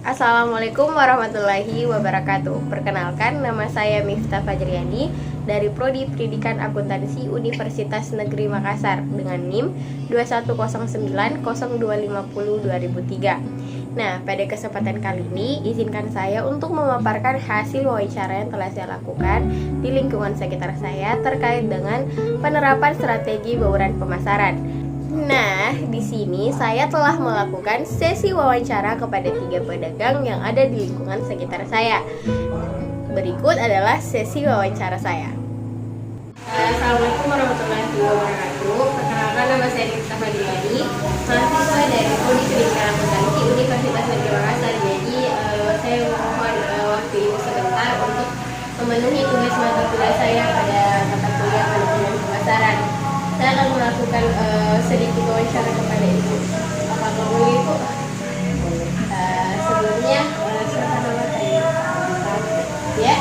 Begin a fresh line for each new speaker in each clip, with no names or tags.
Assalamualaikum warahmatullahi wabarakatuh. Perkenalkan, nama saya Miftah Fajriani dari Prodi Pendidikan Akuntansi Universitas Negeri Makassar dengan NIM 21090250-2003. Nah, pada kesempatan kali ini izinkan saya untuk memaparkan hasil wawancara yang telah saya lakukan di lingkungan sekitar saya terkait dengan penerapan strategi bauran pemasaran. Nah, di sini saya telah melakukan sesi wawancara kepada 3 pedagang yang ada di lingkungan sekitar saya. Berikut adalah sesi wawancara saya. Assalamualaikum warahmatullahi wabarakatuh. Perkenalkan, nama saya Miftah Fajriani, mahasiswa dari Prodi Pendidikan Akuntansi Universitas Negeri Makassar. Jadi, saya mohon waktu ibu sebentar untuk memenuhi tugas mata kuliah saya pada mata kuliah manajemen pemasaran. Saya akan melakukan sedikit wawancara kepada ibu. Apakah boleh ibu? Sebelumnya, siapa nama saya? Ya,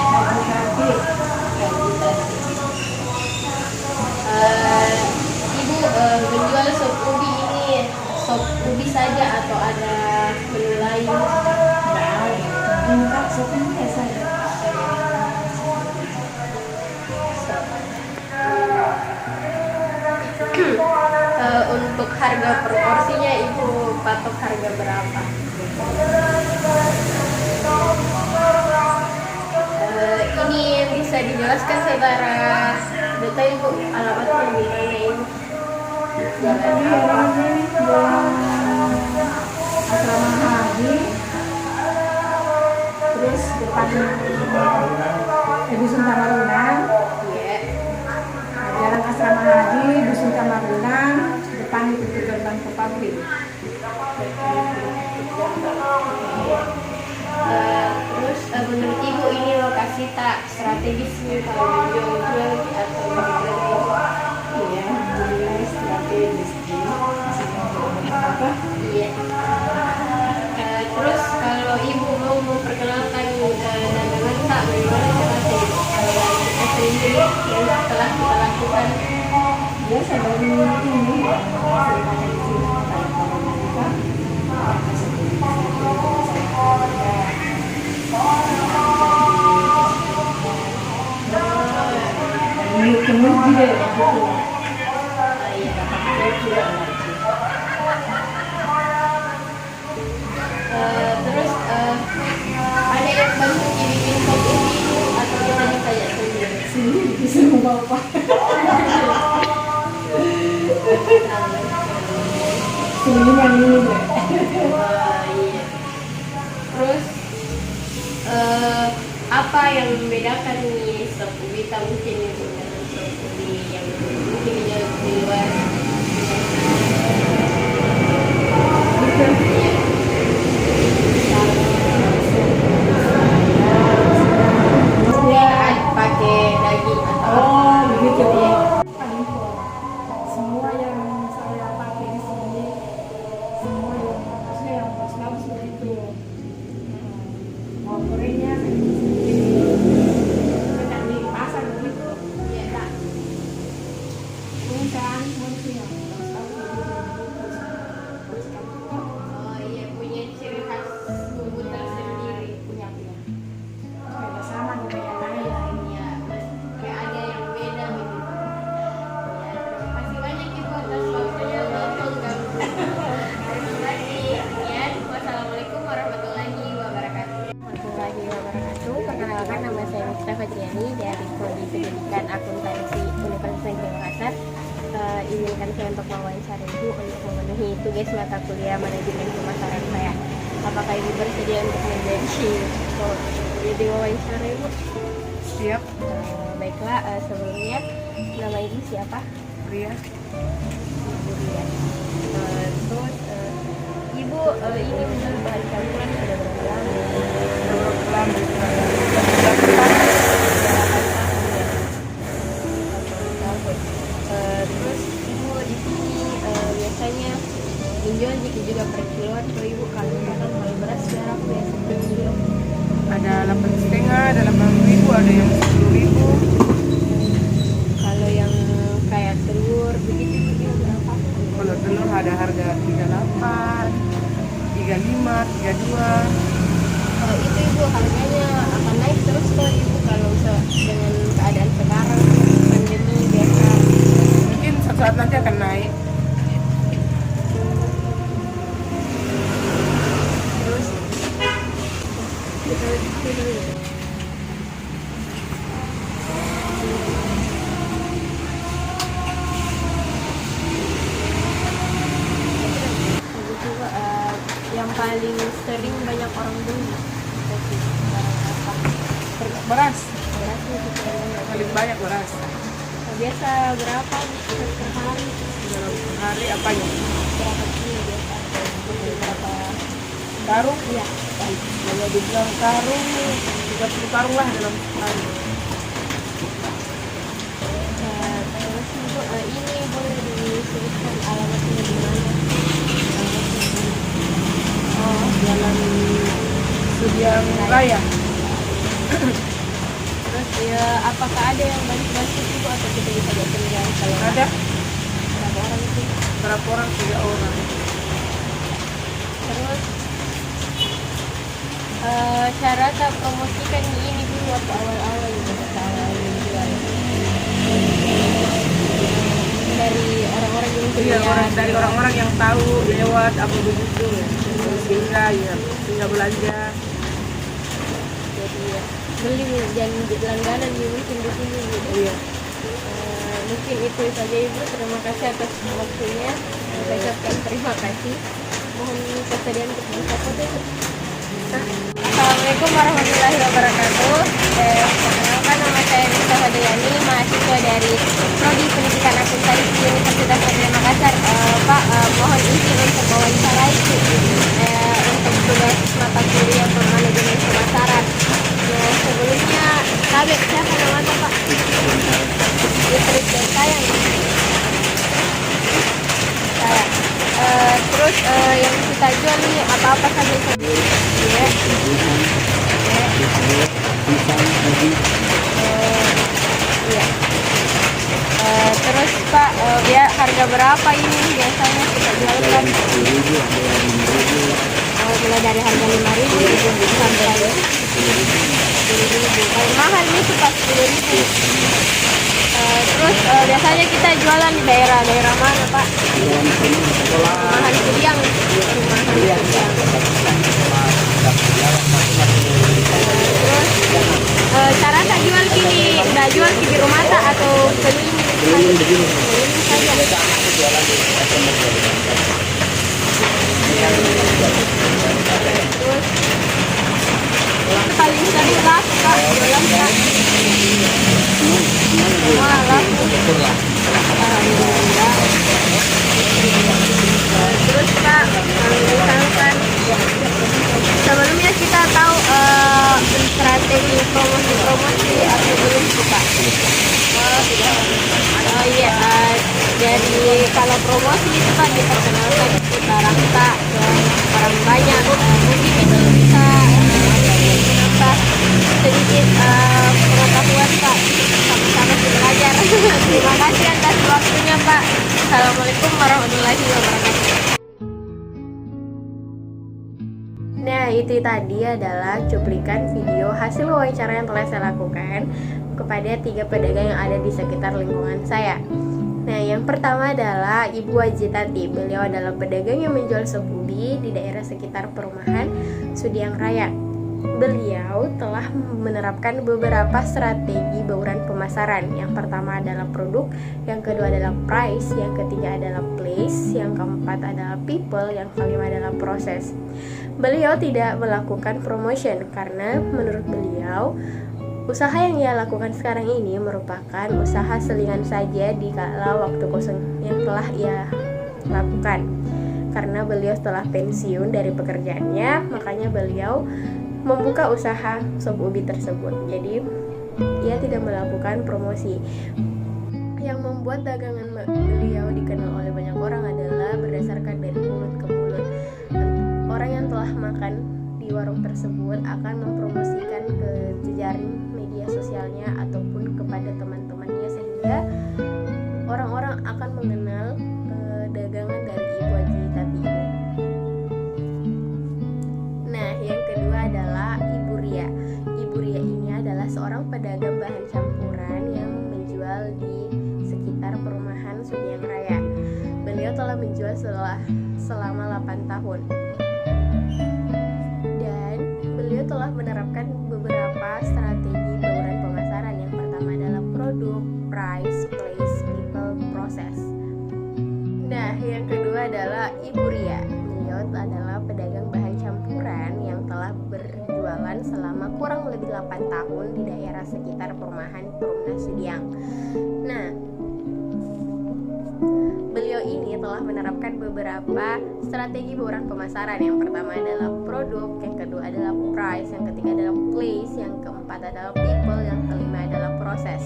ibu menjual sop ubi ini sop ubi saja atau ada menu lain?
Enggak, sop ini ya saya.
Untuk harga per porsinya ibu patok harga berapa? Ini bisa dijelaskan secara detail ibu, alamatnya di mana ibu?
Jalan Asrama Haji, terus depan Dusun Tamarunang.
Iya.
Jalan Asrama Haji, Dusun Tamarunang, depan itu gerbang ke pabrik.
Terus menurut ibu ini lokasi tak strategis nih kalau menjual atau bagaimana?
Iya, jadi strategis di sini apa?
Iya. Terus kalau ibu mau memperkenalkan dagangan tak, bagaimana caranya? Kalau dari kita sendiri yang telah kita lakukan.
Biasa dari ini ceritanya di sini kayak kalau mereka kemudian dia gitu.
Terus ada yang bantu bikin sop ubi atau gimana saja sendiri?
Sini disuruh bapak. Sini yang ini deh.
Iya. Terus apa yang membedakan nih sop ubi tak mungkin itu dengan sop ubi yang mungkin dijual di luar? Iya. Dia pakai daging atau
Oh, begitu.
Iya.
Semua yang saya pakai di sini, semua yang maksudnya yang bagus begitu. Mau gorengnya tidak di pasar begitu.
Iya.
Tak. Bukan manusia.
Oh iya, punya ciri khas bumbu tersendiri.
Punya. Beda sama dengan yang lain.
Iya, kayak ada yang beda begitu. Ya, terima kasih banyak ibu atas waktunya, maaf mengganggu. Terima kasih. Sekian, wassalamualaikum warahmatullahi wabarakatuh. Warahmatullahi wabarakatuh. Perkenalkan, nama saya Miftah Fajriani dari Prodi Pendidikan Akuntansi Universitas Negeri Makassar. Izinkan saya untuk mewawancara ibu untuk memenuhi tugas mata kuliah manajemen pemasaran saya. Apakah ibu bersedia untuk jadi wawancara ibu?
Siap.
Baiklah, sebelumnya nama ibu siapa?
Ria.
Ibu Ria. Terus ibu ini menjual bahan campuran sudah berapa lama? Terus ibu di sini biasanya menjual juga per kilo atau ibu kalau misalkan kalau beras berapa ya per kilo?
Ada 8,5, ada 8.000, ada yang 10.000.
Kalau yang kayak telur begitu itu berapa?
Kalau telur ada harga 38, 35, 32. paling banyak beras.
Biasa berapa per hari?
Dalam hari apanya?
Berapa kilo biasa? Berapa
Karung?
Iya.
Kalau dibilang karung, 30 karung lah dalam hari.
Terus ibu, ini boleh disebutkan alamatnya di mana?
Oh, Jalan Sudiang Raya.
Terus ya, apakah ada yang bantu-bantu ibu atau kita bisa buat sendiri kalau
Ada
berapa orang itu?
berapa orang? 3 orang.
Terus cara tak promosikan ini dulu waktu awal-awal gitu, waktu awal jual dari orang-orang yang
Iya,
lihat,
dari orang-orang yang tahu lewat apa begitu ya. Sehingga belanja.
jadi ya, beli dan langganan ya, mungkin di sini gitu.
Iya.
Mungkin itu saja ibu, terima kasih atas waktunya. Saya ucapkan terima kasih. Mohon kesediaan untuk mencapai itu. Assalamualaikum warahmatullahi wabarakatuh. Perkenalkan, nama saya Nisa Hadayani, mahasiswa dari Prodi Pendidikan Akuntansi di Universitas Negeri Makassar. Pak, mohon izin untuk mewawancarai untuk tugas mata kuliah Manajemen Pemasaran. Sebelumnya, Kabit, siapa namanya Pak? Listrik dan sayang. Saya. Terus yang kita jual nih apa-apa saja? Ya. Iya. Terus Pak, biar harga berapa ini biasanya kita jualkan? Mulai dari harga 5.000 sampai 10.000. Paling mahal ini tuh Pak 10.000. Terus biasanya kita jualan di daerah mana Pak? Rumahan Sudiang. Terus cara tak jual kini, udah jual di rumah tak atau keliling saja? Terus paling sering laku Pak, jualan Pak. Semua laku. Alhamdulillah. Terus Pak, kalau misalkan sebelumnya kita tahu strategi promosi atau belum sih Pak? Oh iya, jadi kalau promosi itu Pak diperkenalkan kita rasa ke orang banyak, mungkin itu bisa menambah sedikit pengetahuan Pak, sama-sama belajar. Terima kasih atas waktunya Pak. Assalamualaikum warahmatullahi wabarakatuh. Nah, itu tadi adalah cuplikan video hasil wawancara yang telah saya lakukan kepada 3 pedagang yang ada di sekitar lingkungan saya. Nah, yang pertama adalah Ibu Wajitati. Beliau adalah pedagang yang menjual sop ubi di daerah sekitar perumahan Sudiang Raya. Beliau telah menerapkan beberapa strategi bauran pemasaran. Yang pertama adalah produk, yang kedua adalah price, yang ketiga adalah place, yang keempat adalah people, yang kelima adalah proses. Beliau tidak melakukan promotion karena menurut beliau usaha yang ia lakukan sekarang ini merupakan usaha selingan saja di kala waktu kosong yang telah ia lakukan. Karena beliau setelah pensiun dari pekerjaannya, makanya beliau membuka usaha sop ubi tersebut. Jadi ia tidak melakukan promosi. Yang membuat dagangan beliau dikenal oleh banyak orang adalah berdasarkan dari mulut ke mulut. Orang yang telah makan di warung tersebut akan mempromosikan ke jejaring media sosialnya ataupun kepada teman-temannya, sehingga orang-orang akan mengenal dagangan dari Ibu Haji Tati ini. Nah, yang kedua adalah Ibu Ria. Ibu Ria ini adalah seorang pedagang bahan campuran yang menjual di sekitar perumahan Sudiang Raya. Beliau telah menjual selama 8 tahun. Dan beliau telah menerapkan beberapa strategi bauran pemasaran. Yang pertama adalah produk, price, place, people, process. Nah, yang kedua adalah Ibu Ria. Beliau adalah pedagang bahan campuran yang telah berjualan selama kurang lebih 8 tahun di daerah sekitar perumahan Perumna Sudiang. Nah, beliau ini telah menerapkan beberapa strategi bauran pemasaran. Yang pertama adalah produk, yang kedua adalah price, yang ketiga adalah place, yang keempat adalah people, yang kelima adalah proses.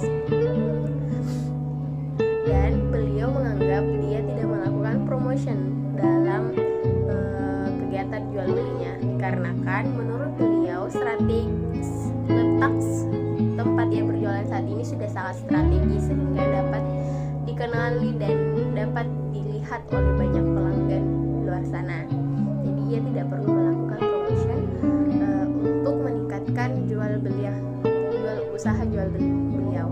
Dan beliau menganggap dia tidak melakukan promotion dalam kegiatan jual belinya, dikarenakan menurut beliau strategis letak tempat ia berjualan saat ini sudah sangat strategis sehingga dapat dikenali dan dapat dilihat oleh banyak pelanggan di luar sana. Jadi ia tidak perlu melakukan promotion untuk meningkatkan usaha jual beli beliau.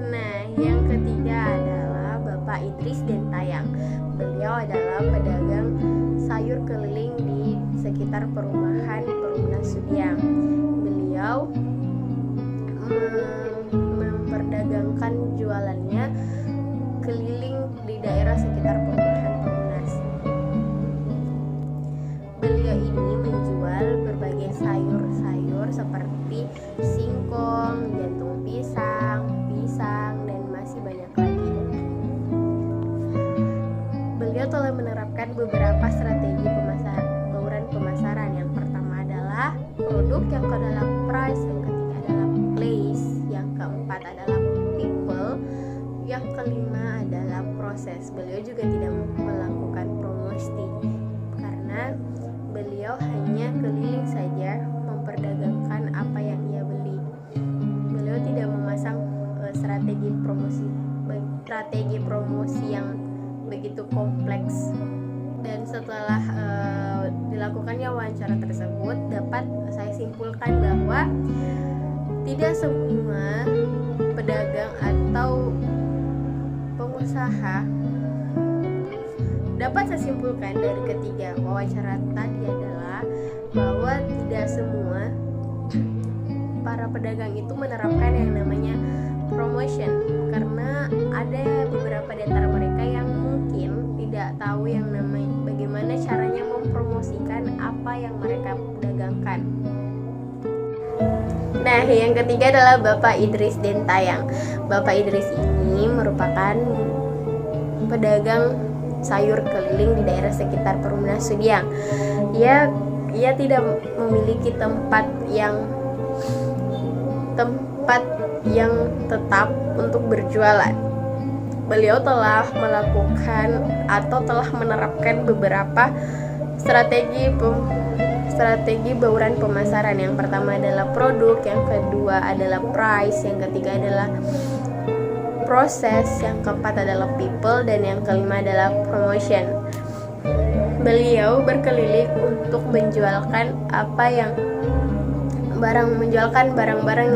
Nah, yang ketiga adalah Bapak Idris Dentayang. Beliau adalah pedagang sayur keliling di sekitar perumahan Perumna Sudiang. Beliau memperdagangkan jualannya keliling di daerah sekitar perumahan Perumnas. Beliau ini menjual berbagai sayur-sayur seperti singkong, jantung pisang, dan masih banyak lagi. Beliau telah menerapkan beberapa strategi bauran pemasaran. Yang pertama adalah produk, yang kedua adalah price, yang ketiga adalah place, yang keempat adalah people, yang kelima adalah proses. Beliau juga tidak melakukan promosi karena beliau hanya keliling saja memperdagangkan apa yang ia beli. Beliau tidak memasang strategi promosi yang begitu kompleks. Dan setelah dilakukannya wawancara tersebut, dapat saya simpulkan bahwa tidak semua pedagang atau pengusaha, dapat saya simpulkan dari ketiga wawancara tadi adalah bahwa tidak semua para pedagang itu menerapkan yang namanya promotion, karena ada beberapa di antara mereka yang mungkin tidak tahu yang namanya bagaimana caranya mempromosikan apa yang mereka dagangkan. Nah, yang ketiga adalah Bapak Idris Dentayang. Bapak Idris ini merupakan pedagang sayur keliling di daerah sekitar Perumna Sudiang. Ia tidak memiliki tempat yang tetap untuk berjualan. Beliau telah melakukan atau telah menerapkan beberapa strategi bauran pemasaran. Yang pertama adalah produk, yang kedua adalah price, yang ketiga adalah proses, yang keempat adalah people, dan yang kelima adalah promotion. Beliau berkeliling untuk menjualkan barang-barang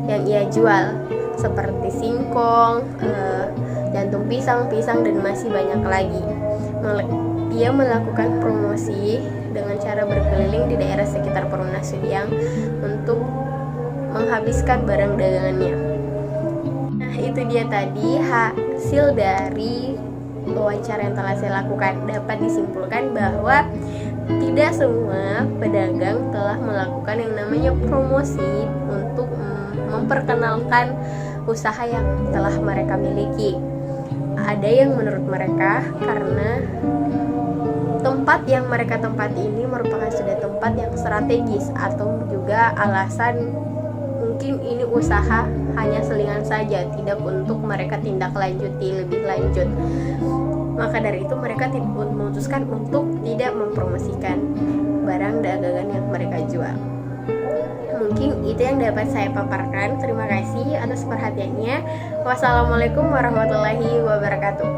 yang ia jual seperti singkong, jantung pisang, dan masih banyak lagi. Ia melakukan promosi dengan cara berkeliling di daerah sekitar Perumna Sudiang untuk menghabiskan barang dagangannya. Nah, itu dia tadi hasil dari wawancara yang telah saya lakukan. Dapat disimpulkan bahwa tidak semua pedagang telah melakukan yang namanya promosi untuk memperkenalkan usaha yang telah mereka miliki. Ada yang menurut mereka karena tempat yang mereka tempati ini merupakan sudah tempat yang strategis, atau juga alasan mungkin ini usaha hanya selingan saja, tidak untuk mereka tindak lanjuti lebih lanjut. Maka dari itu mereka memutuskan untuk tidak mempromosikan barang dagangan yang mereka jual. Mungkin itu yang dapat saya paparkan. Terima kasih atas perhatiannya. Wassalamualaikum warahmatullahi wabarakatuh.